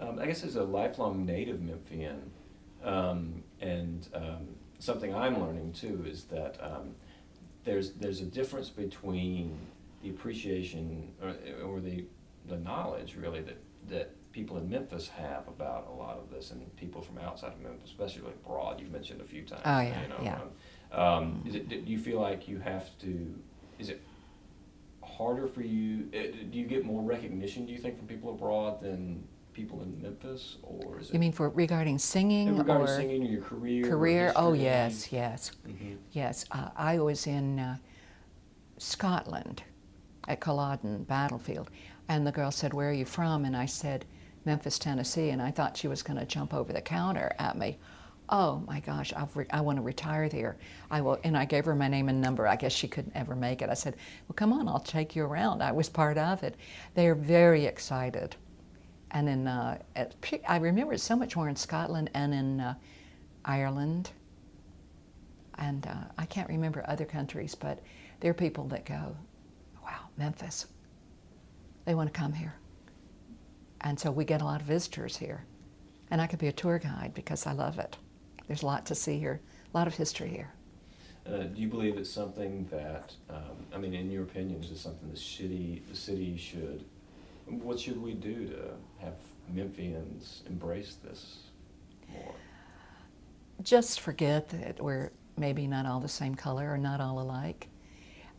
I guess as a lifelong native Memphian, and something I'm learning too is that there's a difference between the appreciation or the knowledge really that people in Memphis have about a lot of this, and people from outside of Memphis, especially like abroad. You've mentioned a few times. Oh yeah, yeah. Do you feel like you have to? Is it harder for you? Do you get more recognition? Do you think from people abroad than people in Memphis, or is You it mean for regarding singing regarding or singing or your career or career? Oh history? yes, yes, Mm-hmm. yes. I was in Scotland at Culloden Battlefield, and the girl said, "Where are you from?" And I said, "Memphis, Tennessee." And I thought she was going to jump over the counter at me. Oh my gosh, I want to retire there. I will, and I gave her my name and number. I guess she couldn't ever make it. I said, "Well, come on, I'll take you around." I was part of it. They are very excited, and in I remember it so much more in Scotland and in Ireland, and I can't remember other countries, but there are people that go, "Wow, Memphis, they want to come here." And so we get a lot of visitors here. And I could be a tour guide because I love it. There's a lot to see here, a lot of history here. Do you believe it's something that, I mean, in your opinion, is it something the city should, what should we do to have Memphians embrace this more? Just forget that we're maybe not all the same color or not all alike.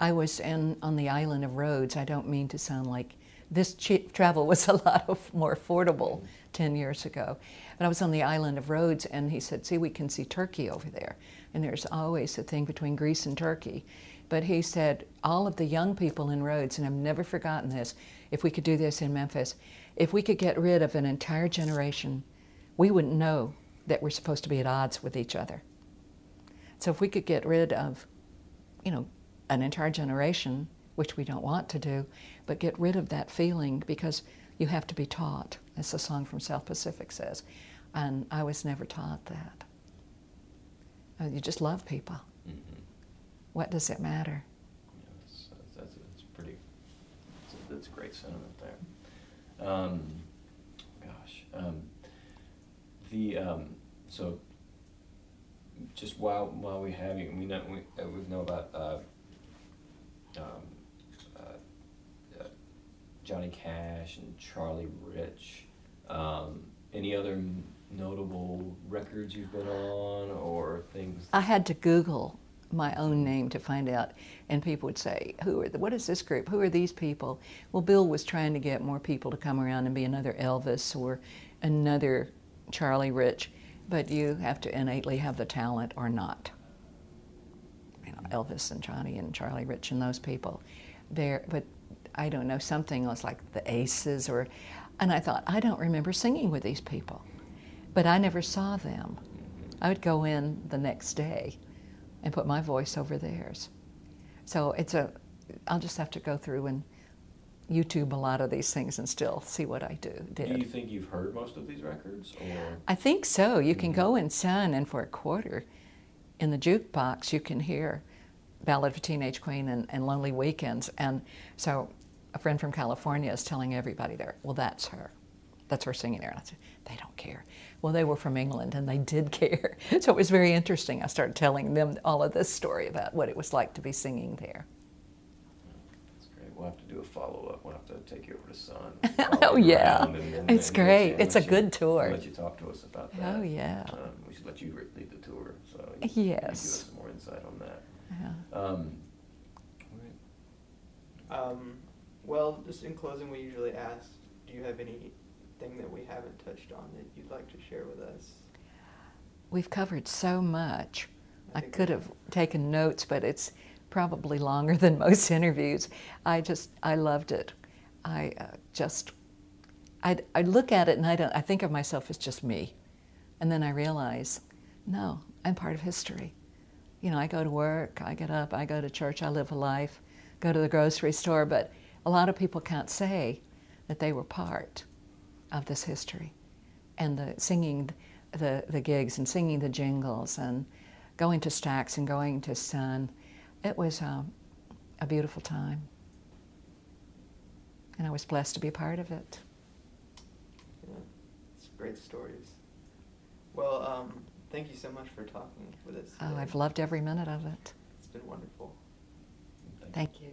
I was on the island of Rhodes. I don't mean to sound like this travel was a lot more affordable 10 years ago. But I was on the island of Rhodes, and he said, "See, we can see Turkey over there." And there's always a thing between Greece and Turkey. But he said, all of the young people in Rhodes, and I've never forgotten this, if we could do this in Memphis, if we could get rid of an entire generation, we wouldn't know that we're supposed to be at odds with each other. So if we could get rid of, you know, an entire generation, which we don't want to do, but get rid of that feeling, because you have to be taught, as the song from South Pacific says. And I was never taught that. You just love people. Mm-hmm. What does it matter? Yeah, that's pretty, that's a great sentiment there. Gosh. The, so just while we have you, we know about um, uh, uh, Johnny Cash and Charlie Rich. Any other notable records you've been on or things? I had to Google my own name to find out, and people would say, what is this group? Who are these people? Well, Bill was trying to get more people to come around and be another Elvis or another Charlie Rich, but you have to innately have the talent or not. You know, Elvis and Johnny and Charlie Rich and those people. But I don't know, something else like the Aces and I thought, I don't remember singing with these people, but I never saw them. I would go in the next day and put my voice over theirs. So I'll just have to go through and YouTube a lot of these things and still see what I did. Do you think you've heard most of these records, or? I think so. You can go in Sun, and for a quarter in the jukebox you can hear Ballad of a Teenage Queen and Lonely Weekends. And so a friend from California is telling everybody there, well, that's her. That's her singing there. And I said, they don't care. Well, they were from England and they did care. So it was very interesting. I started telling them all of this story about what it was like to be singing there. That's great. We'll have to do a follow-up. We'll have to take you over to Sun. Oh, yeah. It's and great. It's a good tour. Let you talk to us about that. Oh, yeah. We should let you lead the tour, so Yes. you give us some more insight on that. Yeah. Well, just in closing, we usually ask, do you have anything that we haven't touched on that you'd like to share with us? We've covered so much. I could have taken notes, but it's probably longer than most interviews. I loved it. I look at it and I think of myself as just me. And then I realize, no, I'm part of history. You know, I go to work, I get up, I go to church, I live a life, go to the grocery store, but a lot of people can't say that they were part of this history. And singing the gigs and singing the jingles and going to Stax and going to Sun, it was a beautiful time. And I was blessed to be a part of it. Yeah. great stories. Well, thank you so much for talking with us Oh, today. I've loved every minute of it. It's been wonderful. Thank you.